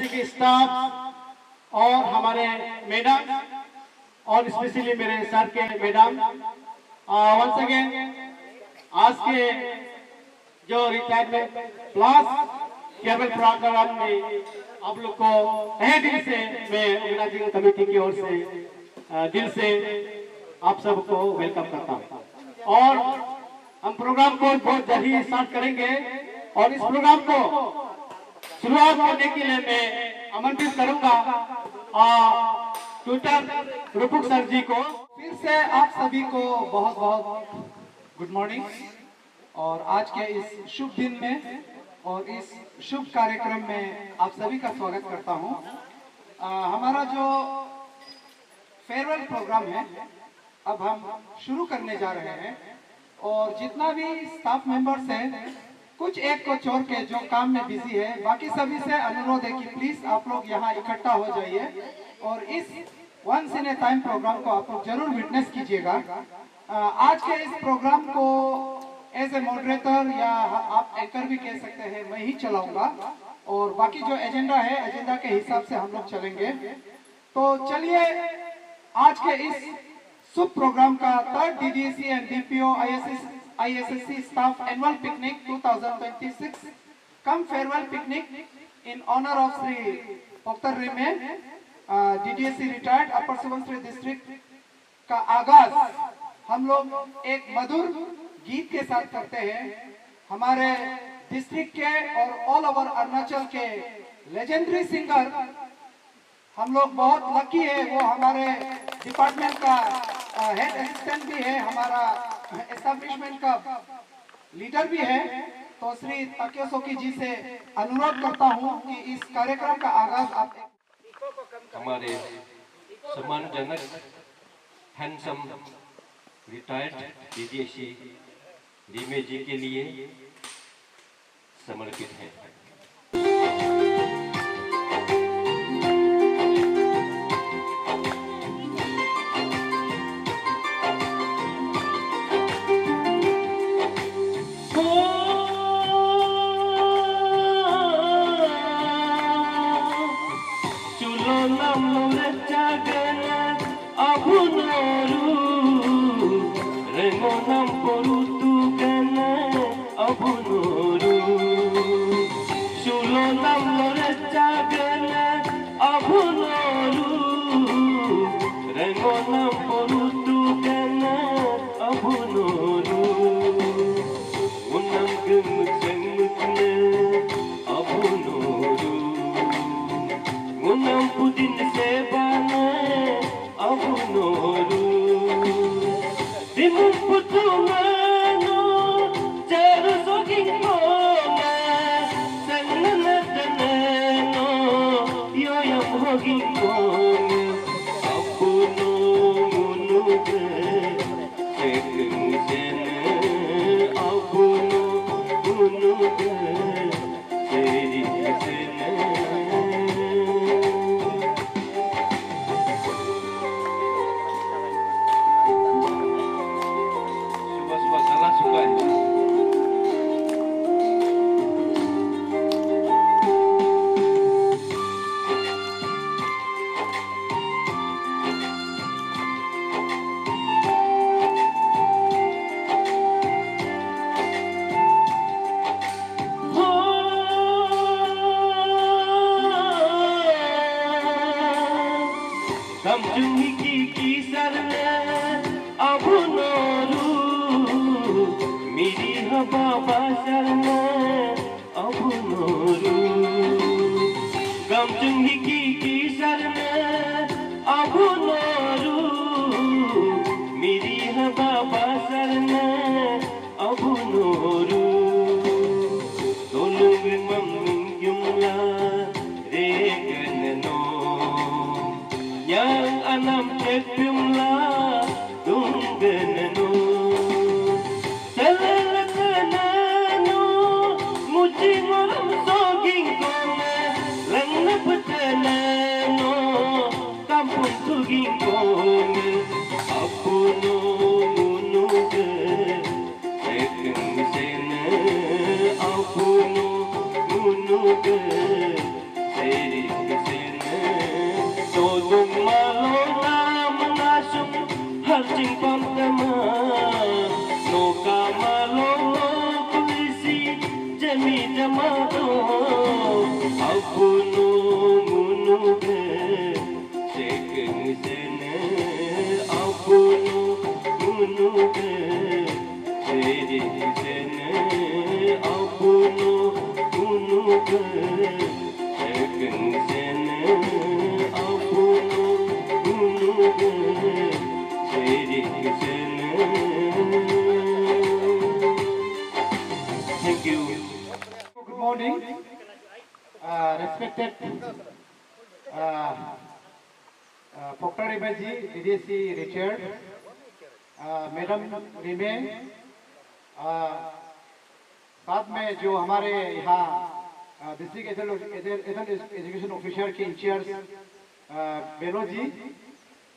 Academy के staff और हमारे मैडम और स्पेशली मेरे सर के मैडम, वंस अगेन आज के जो रिटायरमेंट प्लस केवल प्रोग्राम में आप लोग को तहे दिल से मैं ऑर्गेनाइजिंग कमेटी की ओर से दिल से आप सबको वेलकम करता हूँ। और हम प्रोग्राम को बहुत जल्दी स्टार्ट करेंगे और इस प्रोग्राम को शुरुआत करने के लिए मैं आमंत्रित करूंगा ट्विटर रूपुक सर जी को। फिर से आप सभी को बहुत बहुत गुड मॉर्निंग। और आज के इस शुभ दिन में और इस शुभ कार्यक्रम में आप सभी का स्वागत करता हूं। हमारा जो फेयरवेल प्रोग्राम है अब हम शुरू करने जा रहे हैं और जितना भी स्टाफ मेंबर्स हैं कुछ एक को छोड़ के जो काम में बिजी है, बाकी सभी से अनुरोध है कि प्लीज आप लोग यहाँ इकट्ठा हो जाइए और इस once in a time programme को आप लोग जरूर विटनेस कीजिएगा। आज के इस प्रोग्राम को एज ए मॉडरेटर या आप एंकर भी कह सकते हैं, मैं ही चलाऊंगा और बाकी जो एजेंडा है एजेंडा के हिसाब से हम लोग चलेंगे। तो चलिए आज के इस शुभ प्रोग्राम का third DDAC and DPO ISSC staff annual picnic 2026 cum farewell picnic in honour of Shri Pokhtar Remen DDAC retired upper Subansiri district का आगाज हम लोग एक मधुर गीत के साथ करते हैं। हमारे डिस्ट्रिक्ट के और ऑल ओवर अरुणाचल के लेजेंडरी सिंगर, हम लोग बहुत लकी है, वो हमारे डिपार्टमेंट का हेड असिस्टेंट भी है, हमारा एस्टैब्लिशमेंट का लीडर भी है। तो श्री ताकियो सोकी जी से अनुरोध करता हूं कि इस कार्यक्रम का आगाज आप हमारे सम्मानजनक हैंडसम रिटायर्ड डीडीएसी लीमे जी के लिए समर्पित है। Hey Thank you. Good morning, respected Dr. Rimaji, DDSC Richard, Madam Rime, साथ में जो हमारे यहाँ डिस्ट्रिक्ट एजुकेशन ऑफिसर के इंचार्ज बेलो जी,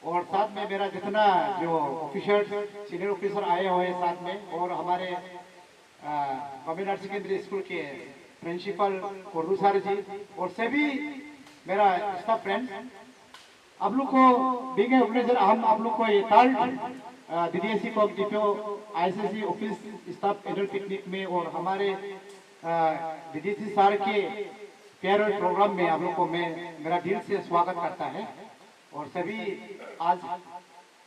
और साथ में मेरा जितना जो ऑफिसर सीनियर ऑफिसर आए हुए हैं साथ में, और हमारे गवर्नमेंट सेकेंडरी स्कूल के प्रिंसिपल कोर्डू सर जी, और सभी मेरा स्टाफ फ्रेंड्स, आप लोग को बीइंग ऑर्गेनाइजर हम आप लोग को ये third DDSC competitive ICC office staff annual picnic में और हमारे डीडीएससी सर के फेयरवेल प्रोग्राम में आप लोग को मैं मेरा दिल से स्वागत करता है। और सभी आज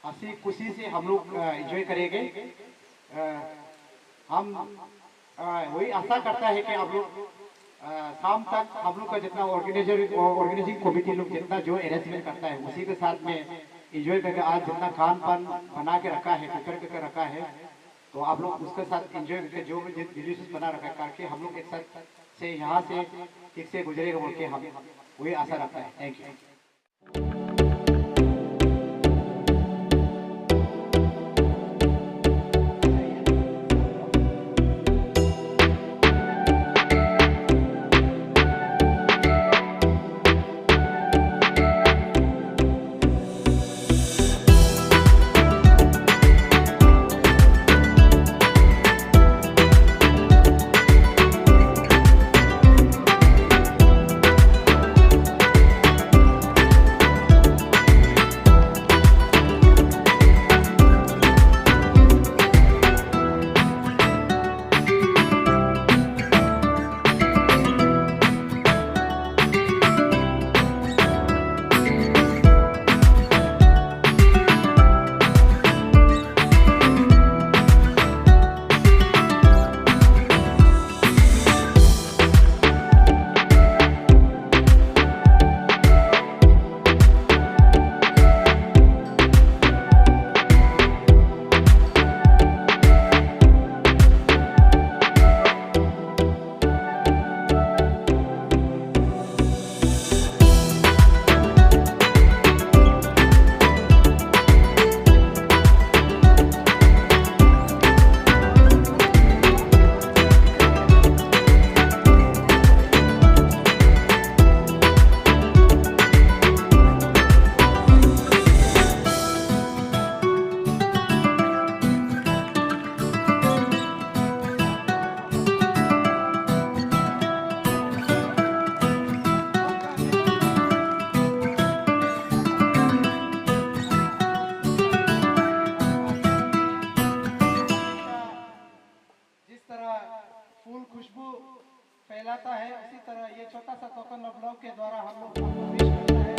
हंसी खुशी से हम लोग एंजॉय करेंगे। हम वही आशा करता है कि आप लोग शाम तक हम लोग का जितना ऑर्गेनाइजिंग कमेटी लोग जितना जो अरेंजमेंट करता है उसी के साथ में एंजॉय करके आज जितना खान पान बना के रखा है, प्रिपेयर करके रखा है, तो आप लोग उसके साथ एंजॉय करके जो भी डिलीशियस बना रखा है करके हम लोग एक साथ से यहाँ से ठीक से गुजरेगा बोल के हम वही आशा रखता है। Thank you. फैलाता है, उसी तरह ये छोटा सा टोकन ऑफ लव के द्वारा हम लोग आपको विश करता है।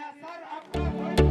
या सर आपका कोई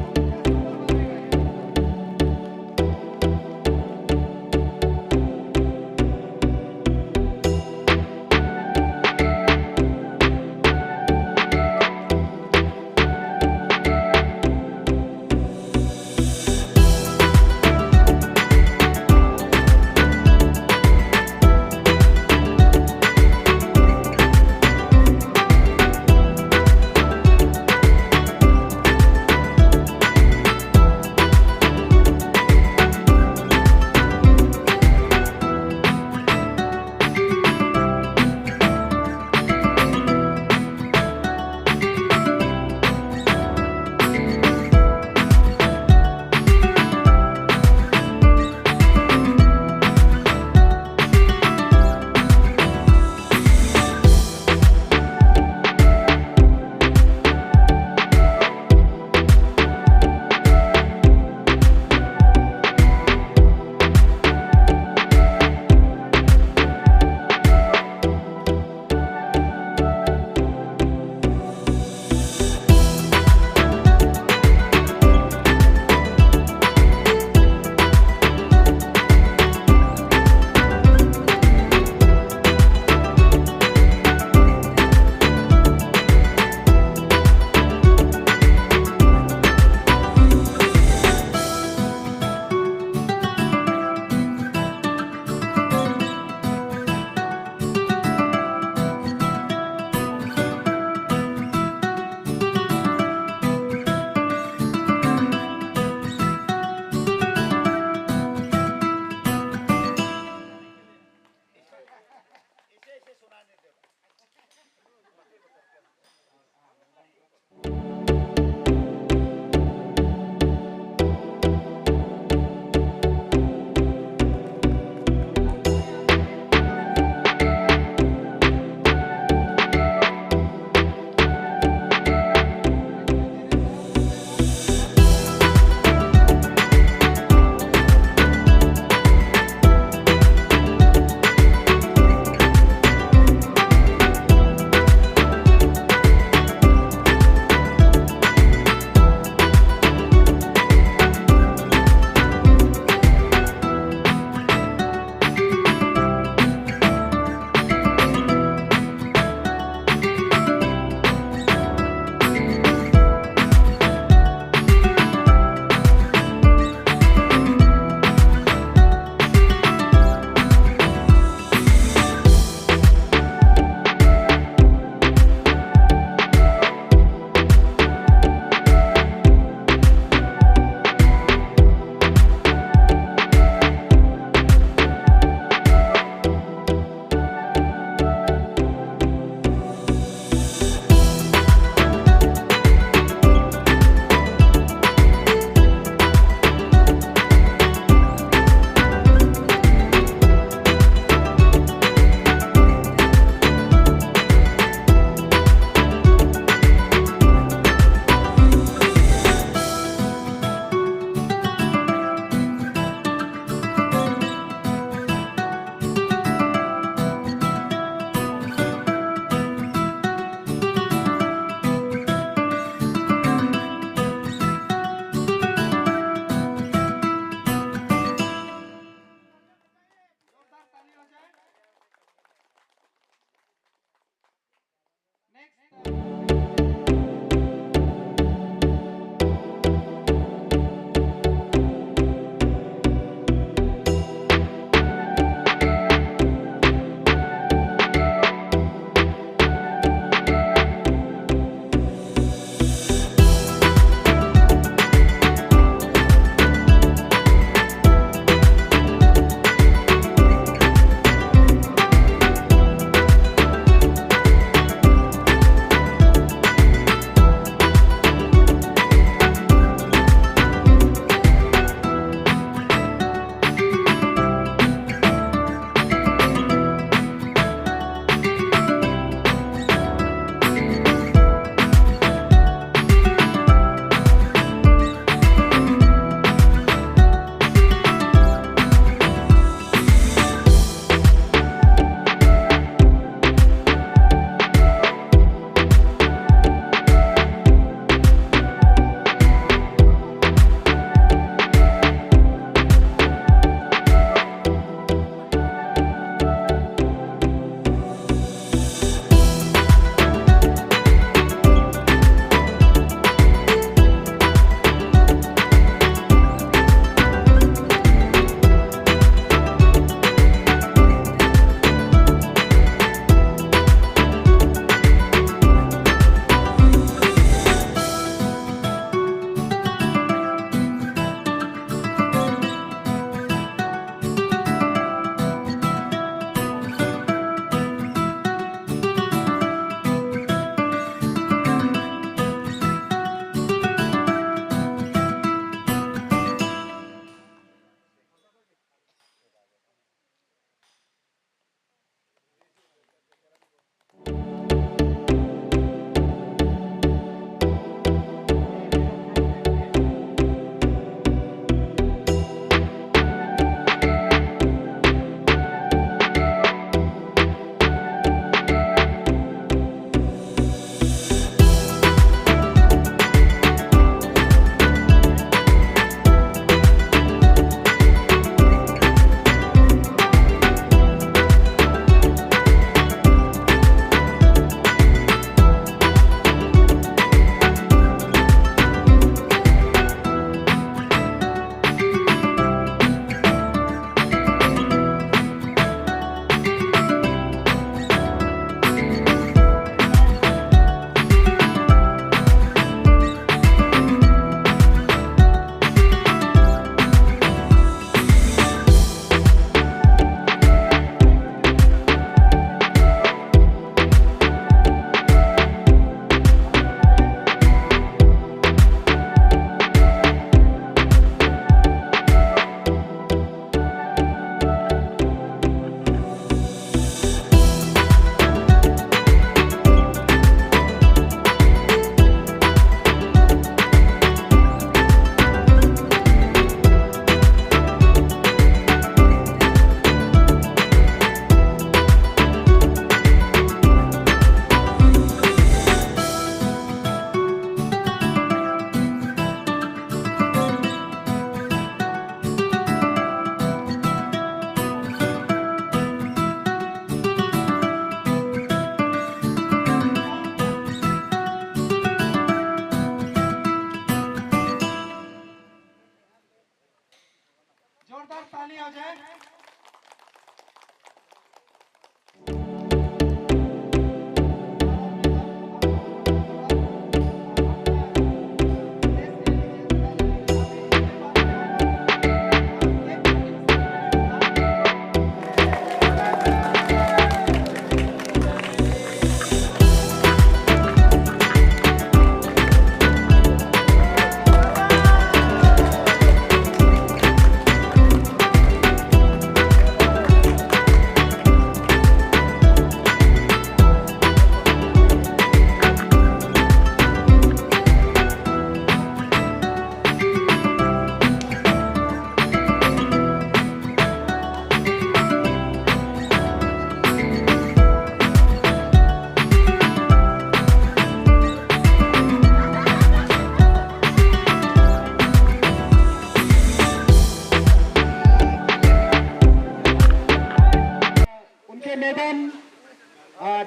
के मैडम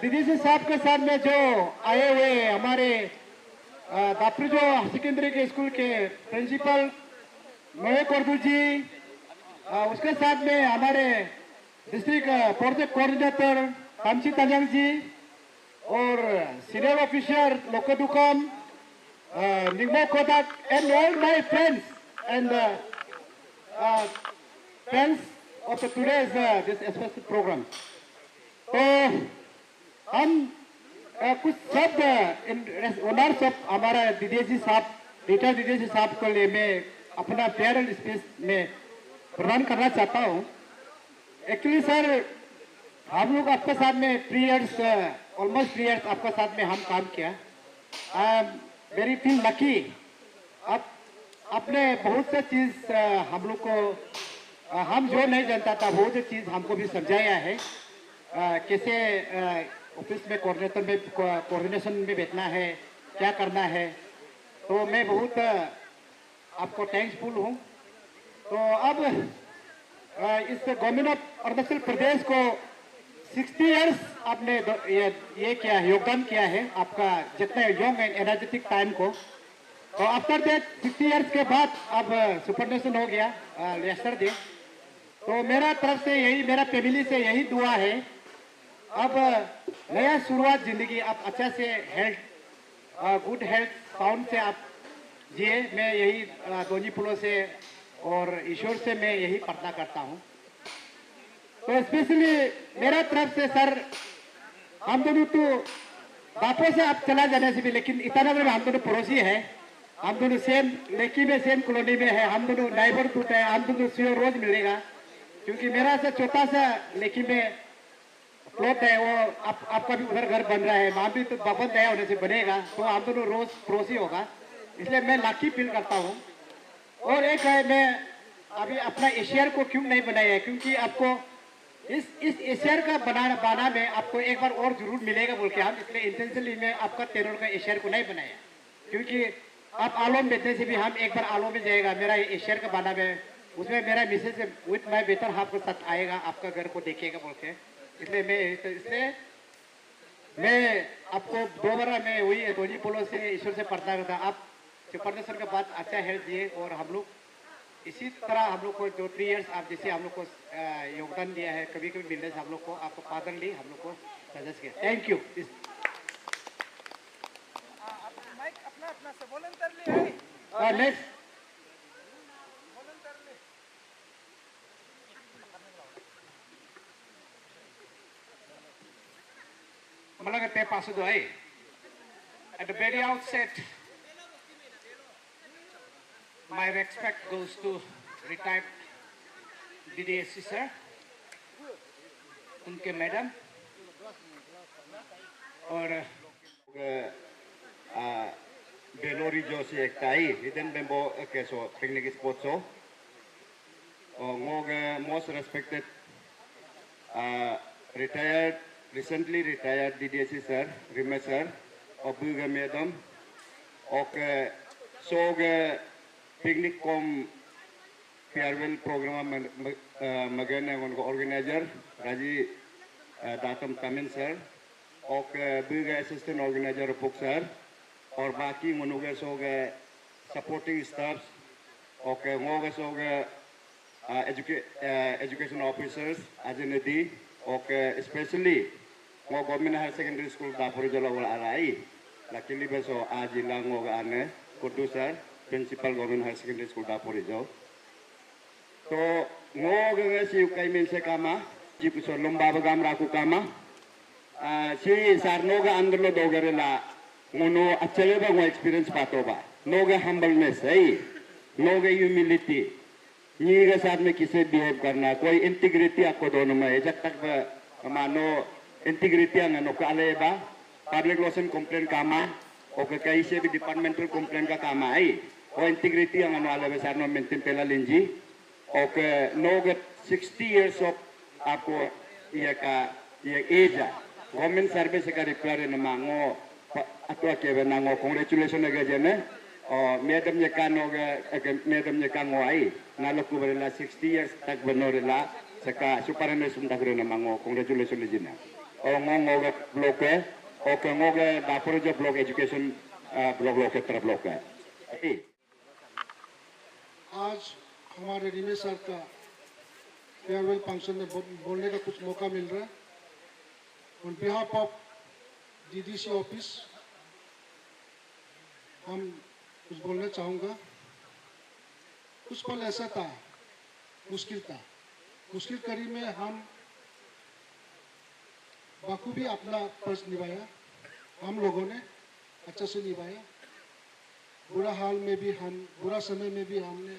दीदी से साहब के साथ में जो आए हुए हमारे दापरिजो हायर सेकेंडरी के स्कूल के प्रिंसिपल महेक उर्दू जी, उसके साथ में हमारे district project coordinator Kamchi Tanjang ji और सीनियर ऑफिसर लोकदुकम निगमो कोटक and all my friends and friends of today's this special programme. तो हम कुछ शब्द इन ऑनर्स ऑफ हमारा डीडीएसी साहब, रिटायर्ड डीडीएसी साहब को लिए मैं अपना फेयरवेल स्पीच में प्रदान करना चाहता हूँ। एक्चुअली सर, हम लोग आपके साथ में 3 इयर्स, ऑलमोस्ट 3 इयर्स आपके साथ में हम काम किया। I am very feel lucky. आपने बहुत से चीज़ हम लोग को, हम जो नहीं जानता था वो जो चीज़ हमको भी समझाया है, कैसे ऑफिस में कोऑर्डिनेशन में बैठना है, क्या करना है। तो मैं बहुत आपको थैंक्सफुल हूँ। तो अब इस गवर्नमेंट ऑफ अरुणाचल प्रदेश को 60 इयर्स आपने ये किया, योगदान किया है आपका जितने यंग एंड एनर्जेटिक टाइम को। तो आफ्टर दैट 60 इयर्स के बाद अब सुपरनेशन हो गया यस्टरडे। तो मेरा तरफ से यही, मेरा फैमिली से यही दुआ है, अब नया शुरुआत जिंदगी आप अच्छा से हेल्थ, गुड हेल्थ साउंड से आप जिए। मैं यही दोनी पुलों से और ईश्वर से मैं यही प्रार्थना करता हूँ। तो स्पेशली मेरा तरफ से सर, हम दोनों तो बापों से आप चला जाने से भी, लेकिन ईटानगर में हम दोनों पड़ोसी है, हम दोनों सेम लेकी में सेम कॉलोनी में है, हम दोनों नाइबरहुड है, हम दोनों सीओ रोज मिलेगा। क्योंकि मेरा से छोटा सा लेकी में प्लॉट है, वो आपका भी उधर घर बन रहा है, वहाँ भी तो भगवान दया होने से बनेगा, तो हम दोनों रोज पड़ोसी होगा। इसलिए मैं लकी फील करता हूँ। और एक है, मैं अभी अपना एशियर को क्यों नहीं बनाया है, क्योंकि आपको इस एशियर का बनाना में आपको एक बार और जरूर मिलेगा बोल के हम इसलिए इंटेंशनली में आपका टेरर का एशियर को नहीं बनाया। क्योंकि आप आलोम बैठने से भी हम एक बार आलोम में जाएगा, मेरा एशियर का बना में, उसमें मेरा Mrs with my better half के साथ आएगा, आपका घर को देखेगा बोल के। इसलिए मैं आपको दोबारा मैं वही दोनी पोलो से ईश्वर से प्रार्थना करता, आप सुपरनेशन के बाद अच्छा हेल्थ दिए और हम लोग इसी तरह हम लोग को जो 3 इयर्स आप जैसे हम लोग को योगदान दिया है, कभी कभी मिलने से हम लोग को आपको फादर ली हम लोग को सजेस्ट किया। Thank you. Next Malagate Pasudoy. At the very outset, my respect goes to retired DDSC sir, उनके मैडम और बेलोरी जो से एक ताई हिडन बेम्बो केसो पिकनिक स्पॉट सो और most respected recently retired DDSC sir, Rima sir, और Buga madam, और सोग पिकनिक कॉम फेयरवेल प्रोग्राम मगन उनको ऑर्गेनाइजर राजी दातम तमिन सर, और Buga असिस्टेंट ऑर्गेनाइजर पुक सर, और बाकी मनोगे सोग सपोर्टिंग स्टाफ्स, और मोगे सोग एजुकेशन ऑफिसर्स अजनदी, और स्पेशली वो government higher secondary school Daporijo वाला आलाई लकीली बेसो आज इलांगो आने कुड्डू sir principal government higher secondary school Daporijo तो वो गए सी कई मिल से कामा जी कुछ लंबा बगाम राकू कामा सी सारनोगा अंदर लो दोगरेला मोनो अच्छे बा एक्सपीरियंस पातो बा नोगे हम्बलनेस है नोगे ह्यूमिलिटी नी के साथ में किसे बिहेव करना कोई इंटीग्रिटी आपको दोनों में जब तक मानो इंटीग्रिटी अंगनो काले बा पब्लिक लोसन कंप्लेंट कामा और कहीं से भी डिपार्टमेंटल कंप्लेंट का कामा आई और इंटीग्रिटी अंगनो आले बेसार नो मेंटेन पेला लिंजी और नोगे 60 इयर्स ऑफ आपको ये एज गवर्नमेंट सर्विस का रिप्लाय न मांगो अतवा के नांगो कांग्रेचुलेशन अगे जने और मैडम ये कानोगे मैडम ये कांगो आई नालो कुबरेला 60 इयर्स तक बनोरेला seka supaya mesum dagre na mango congratulations lejina o ngoge blok o ke ngoge Daporejo block education block terap block आज हमारे रिमे सर का फेयरवेल फंक्शन में बोलने का कुछ मौका मिल रहा है on behalf of DDC office हम कुछ बोलना चाहूँगा। कुछ पल ऐसा था, मुश्किल कड़ी में हम बखूबी अपना फर्ज निभाया। हम लोगों ने अच्छा से निभाया। बुरा हाल में भी बुरा समय में भी हमने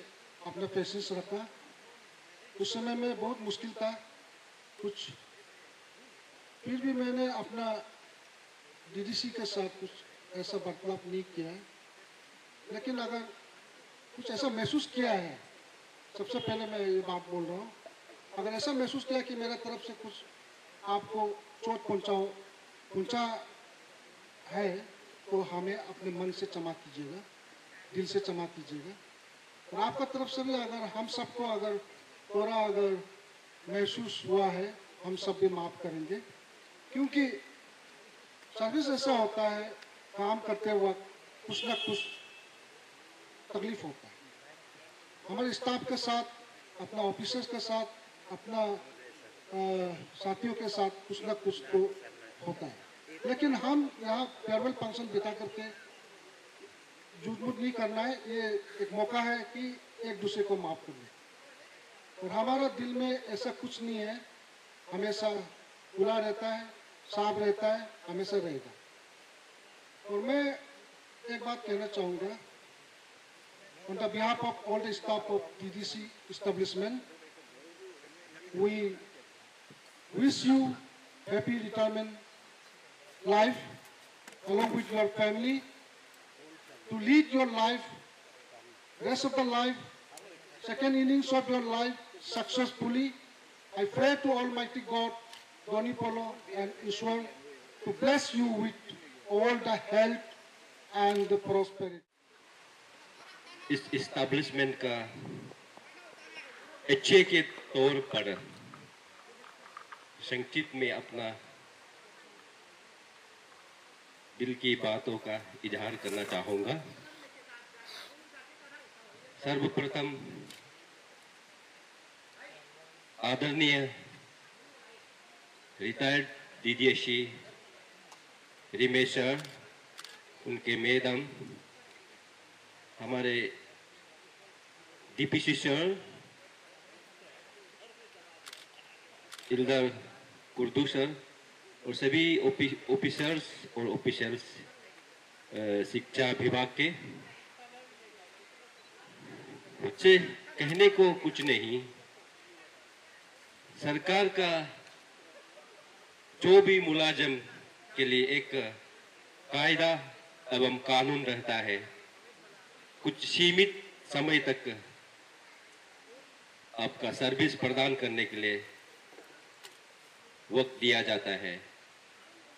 अपना पेशेंस रखा। उस समय में बहुत मुश्किल था कुछ, फिर भी मैंने अपना डीडीसी के साथ कुछ ऐसा बर्ताव नहीं किया है। लेकिन अगर कुछ ऐसा महसूस किया है, सबसे पहले मैं ये बात बोल रहा हूँ, अगर ऐसा महसूस किया कि मेरा तरफ से कुछ आपको चोट पहुँचा है तो हमें अपने मन से क्षमा कीजिएगा, दिल से क्षमा कीजिएगा। और आपका तरफ से भी अगर हम सबको अगर थोड़ा अगर महसूस हुआ है, हम सब भी माफ़ करेंगे। क्योंकि सर्विस ऐसा होता है, काम करते वक्त कुछ ना कुछ तकलीफ होता है। हमारे स्टाफ के साथ, अपना ऑफिसर्स के साथ, अपना साथियों के साथ कुछ ना कुछ तो होता है। लेकिन हम यहाँ फेयरवेल फंक्शन बिता करके झूठ मूठ नहीं करना है। ये एक मौका है कि एक दूसरे को माफ़ कर दें। और हमारा दिल में ऐसा कुछ नहीं है, हमेशा खुला रहता है, साफ रहता है, हमेशा रहेगा। और मैं एक बात कहना चाहूँगा, on the behalf of all the staff of DDC establishment, we wish you happy retirement life along with your family, to lead your life, rest of the life, second innings of your life successfully. I pray to Almighty God, Doni Polo and Ishwar to bless you with all the health and the prosperity. इस establishment का अच्छे के तौर पर संक्षिप्त में अपना दिल की बातों का इजहार करना चाहूँगा। सर्वप्रथम आदरणीय रिटायर्ड डीडीएसी रिमेश सर, उनके मैडम, हमारे डीपीसी सर, इल्दर कुर्दू सर और सभी ऑफिसर्स और ऑफिशियल्स शिक्षा विभाग के, मुझसे कहने को कुछ नहीं। सरकार का जो भी मुलाजिम के लिए एक कायदा एवं कानून रहता है, कुछ सीमित समय तक आपका सर्विस प्रदान करने के लिए वक्त दिया जाता है।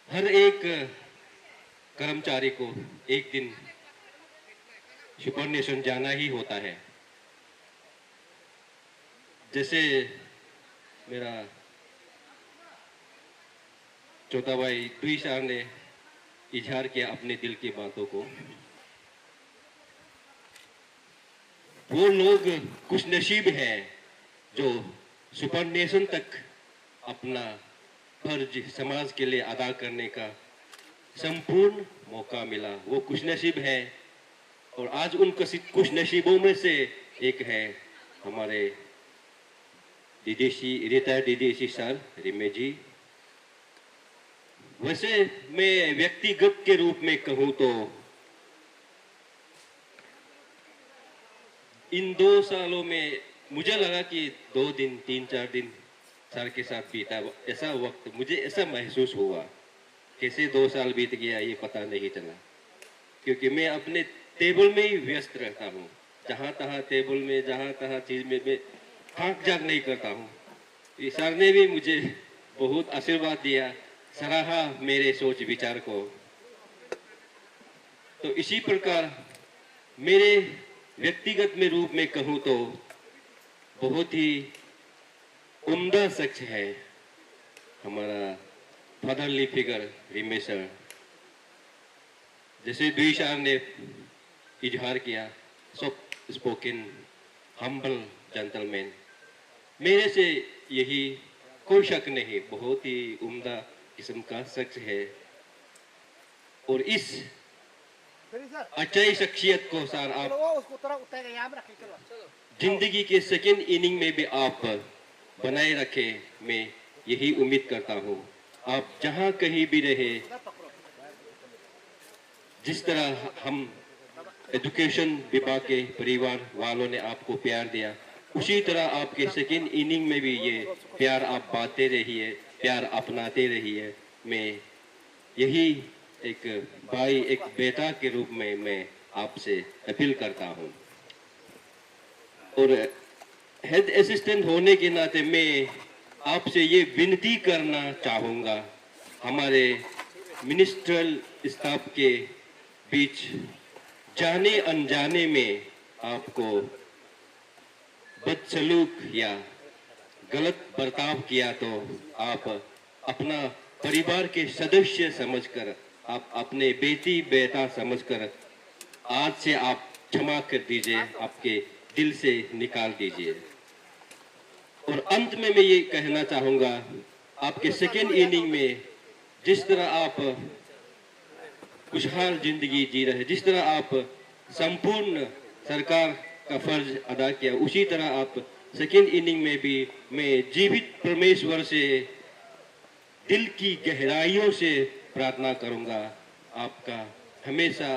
हर एक कर्मचारी को एक दिन सुपरनेशन जाना ही होता है। जैसे मेरा छोटा भाई दुई सर ने इजहार किया अपने दिल की बातों को, वो लोग खुश नसीब हैं जो सुपरनेशन तक अपना फर्ज समाज के लिए अदा करने का संपूर्ण मौका मिला। वो खुश नसीब है और आज उन खुश नसीबों में से एक है हमारे रिटायर्ड डीडीसी सर रिमे जी। वैसे मैं व्यक्तिगत के रूप में कहूँ तो इन 2 सालों में मुझे लगा कि 2 दिन 3-4 दिन सर के साथ बीता, ऐसा वक्त मुझे ऐसा महसूस हुआ। कैसे 2 साल बीत गया ये पता नहीं चला, क्योंकि मैं अपने टेबल में ही व्यस्त रहता हूँ। जहाँ तहाँ टेबल में, जहाँ तहाँ चीज में मैं थाक जाग नहीं करता हूँ। सर ने भी मुझे बहुत आशीर्वाद दिया, सराहा मेरे सोच विचार को। तो इसी प्रकार मेरे व्यक्तिगत में रूप में कहूँ तो बहुत ही उम्दा शख्स है हमारा फादरली फिगर रिमेश सर। जैसे दुई सर ने इजहार किया, सॉफ्ट स्पोकन हम्बल जेंटलमैन, मेरे से यही कोई शक नहीं, बहुत ही उम्दा किस्म का शख्स है। और इस अच्छी शख्सियत को सर आप जिंदगी के सेकेंड इनिंग में भी आप बनाए रखे, मैं यही उम्मीद करता हूँ। आप जहाँ कहीं भी रहे, जिस तरह हम एजुकेशन विभाग के परिवार वालों ने आपको प्यार दिया, उसी तरह आपके सेकेंड इनिंग में भी ये प्यार आप बांटते रहिए, प्यार अपनाते रहिए। मैं यही एक भाई, एक बेटा के रूप में मैं आपसे अपील करता हूँ। और हेल्थ असिस्टेंट होने के नाते मैं आपसे ये विनती करना चाहूँगा, हमारे मिनिस्ट्रियल स्टाफ के बीच जाने अनजाने में आपको बदसलूक या गलत बर्ताव किया तो आप अपना परिवार के सदस्य समझकर, आप अपने बेटी बेटा समझकर आज से आप क्षमा कर दीजिए, आपके दिल से निकाल दीजिए। और अंत में मैं ये कहना चाहूँगा, आपके सेकेंड इनिंग में जिस तरह आप खुशहाल जिंदगी जी रहे, जिस तरह आप संपूर्ण सरकार का फर्ज अदा किया, उसी तरह आप सेकेंड इनिंग में भी मैं जीवित परमेश्वर से दिल की गहराइयों से प्रार्थना करूंगा, आपका हमेशा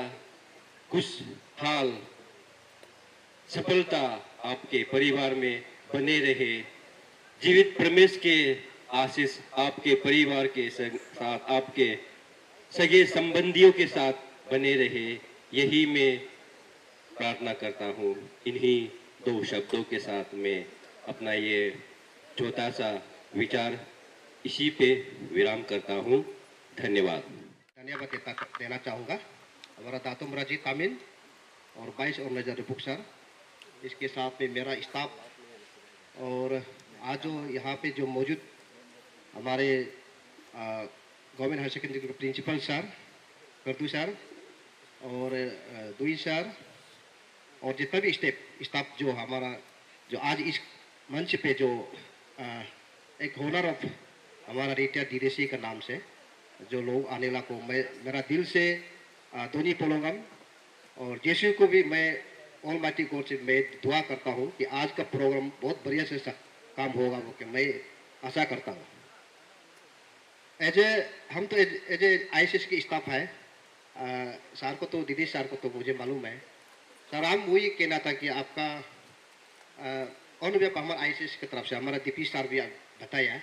खुशहाल सफलता आपके परिवार में बने रहे। जीवित परमेश्वर के आशीष आपके परिवार के साथ, आपके सगे संबंधियों के साथ बने रहे, यही मैं प्रार्थना करता हूँ। इन्हीं दो शब्दों के साथ मैं अपना ये छोटा सा विचार इसी पे विराम करता हूँ। धन्यवाद। धन्यवाद देना चाहूँगा हमारा दातुम राजी तामिल और 22 और नजर रिपुक सर, इसके साथ में मेरा स्टाफ और आज जो यहाँ पे जो मौजूद हमारे गवर्नमेंट हायर सेकेंडरी के प्रिंसिपल सर करदू सर और दुई सर और जितना भी स्टाफ जो हमारा जो आज इस मंच पे जो एक होनर ऑफ हमारा रिटायर्ड डीडीसी का नाम से जो लोग आने ला को मैं मेरा दिल से धोनी पोलोंगम और जैसे को भी मैं ऑलमाइटी गॉड से मैं दुआ करता हूँ कि आज का प्रोग्राम बहुत बढ़िया से काम होगा, वो कि मैं आशा करता हूँ। हम तो एज ए ICS के स्टाफ है, सर को तो दीदी सर को तो मुझे मालूम है। सर हम वही कहना था कि आपका अनुभव हमारे ICS की तरफ से हमारा DP सर भी बताया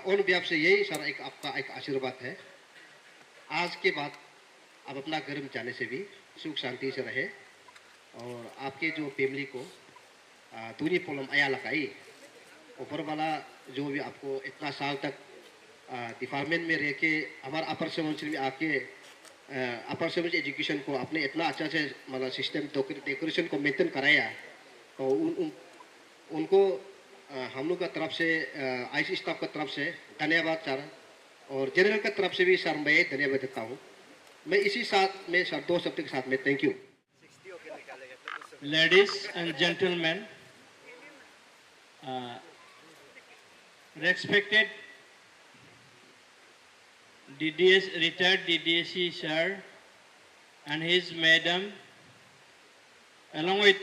और भी आपसे यही सर एक आपका एक आशीर्वाद है। आज के बाद आप अपना घर में जाने से भी सुख शांति से रहे और आपके जो फैमिली को दूनी पोलम आया लगाई, ऊपर वाला जो भी आपको इतना साल तक डिपार्टमेंट में रह के हमारा अपर सेकेंडरी में आके अपर सेकेंडरी एजुकेशन को आपने इतना अच्छा से मतलब सिस्टम डेकोरेशन को मेंटेन कराया, तो उनको हम लोग का तरफ से ICS स्टाफ का तरफ से धन्यवाद सर, और जनरल का तरफ से भी सर मैं धन्यवाद देता हूँ। मैं इसी साथ में सर दो शब्द के साथ में thank you. Ladies and gentlemen, respected retired DDSC sir and his madam, along with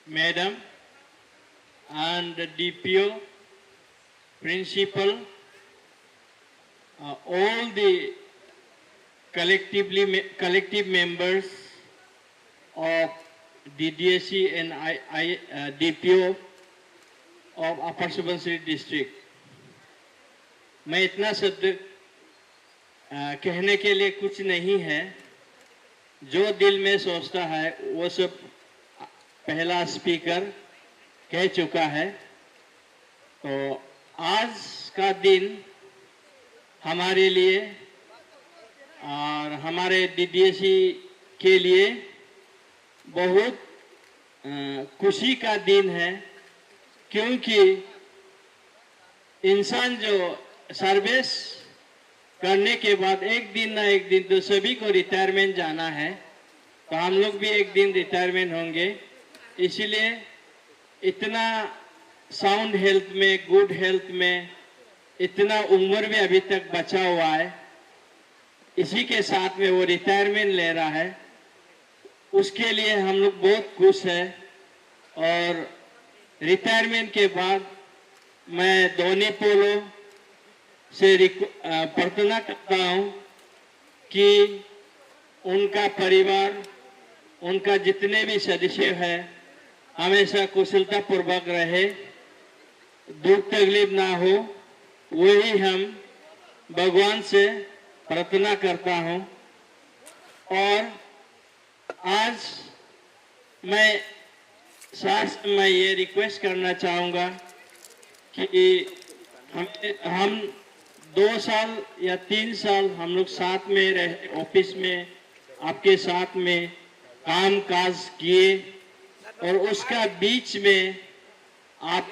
madam and the DPO, principal, all the collective members of DDSC and DPO of Upper Subansiri district। मैं इतना शब्द कहने के लिए कुछ नहीं है, जो दिल में सोचता है वो सब पहला स्पीकर कह चुका है। तो आज का दिन हमारे लिए और हमारे DDSC के लिए बहुत खुशी का दिन है क्योंकि इंसान जो सर्विस करने के बाद एक दिन ना एक दिन तो सभी को रिटायरमेंट जाना है, तो हम लोग भी एक दिन रिटायरमेंट होंगे। इसलिए इतना साउंड हेल्थ में, गुड हेल्थ में, इतना उम्र भी अभी तक बचा हुआ है, इसी के साथ में वो रिटायरमेंट ले रहा है, उसके लिए हम लोग बहुत खुश हैं। और रिटायरमेंट के बाद मैं धोनी पोलो से प्रार्थना करता हूं कि उनका परिवार, उनका जितने भी सदस्य हैं, हमेशा कुशलता पूर्वक रहे, दुख तकलीफ ना हो, वही हम भगवान से प्रार्थना करता हूं। और आज मैं ये रिक्वेस्ट करना चाहूँगा कि हम 2 साल या 3 साल हम लोग साथ में रहे, ऑफिस में आपके साथ में काम काज किए, और उसका बीच में आप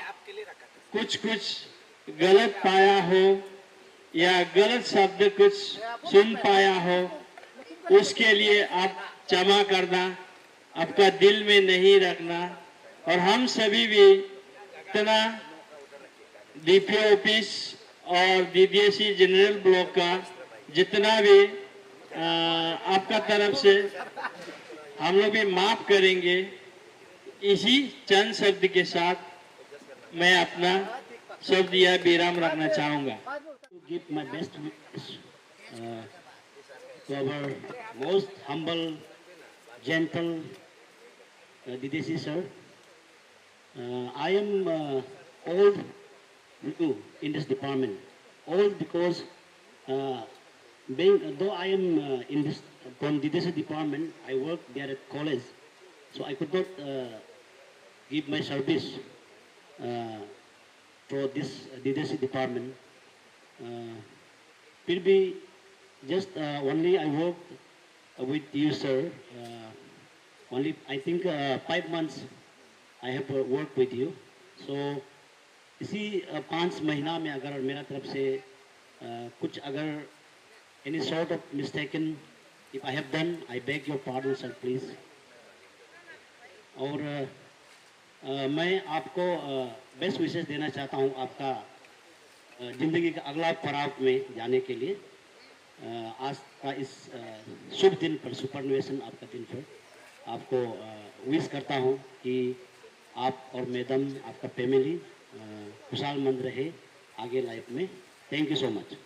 कुछ गलत पाया हो या गलत शब्द कुछ सुन पाया हो, उसके लिए आप क्षमा करना, आपका दिल में नहीं रखना। और हम सभी भी इतना डीपीओ ऑफिस और डीडीएसी जनरल ब्लॉक का जितना भी आपका तरफ से हम लोग भी माफ करेंगे। इसी चंद शब्द के साथ मैं अपना शब्द या विराम रखना चाहूँगा। Give my best to our most humble, gentle DDC sir. I am old new in this department. Old because though I am in this from DDC department, I work there at college, so I could not give my service for this DDC department. Will be just only I worked with you, sir. Only I think 5 months I have worked with you. So इसी 5 महीना में अगर मेरा तरफ से कुछ अगर any sort of mistaken if I have done, I beg your pardon, sir, please. और मैं आपको बेस्ट विशेष देना चाहता हूँ आपका जिंदगी का अगला पड़ाव में जाने के लिए। आज का इस शुभ दिन पर, सुपरन्वेशन आपका दिन पर, आपको विश करता हूँ कि आप और मैडम, आपका फैमिली खुशहाल मंद रहे आगे लाइफ में। Thank you so much.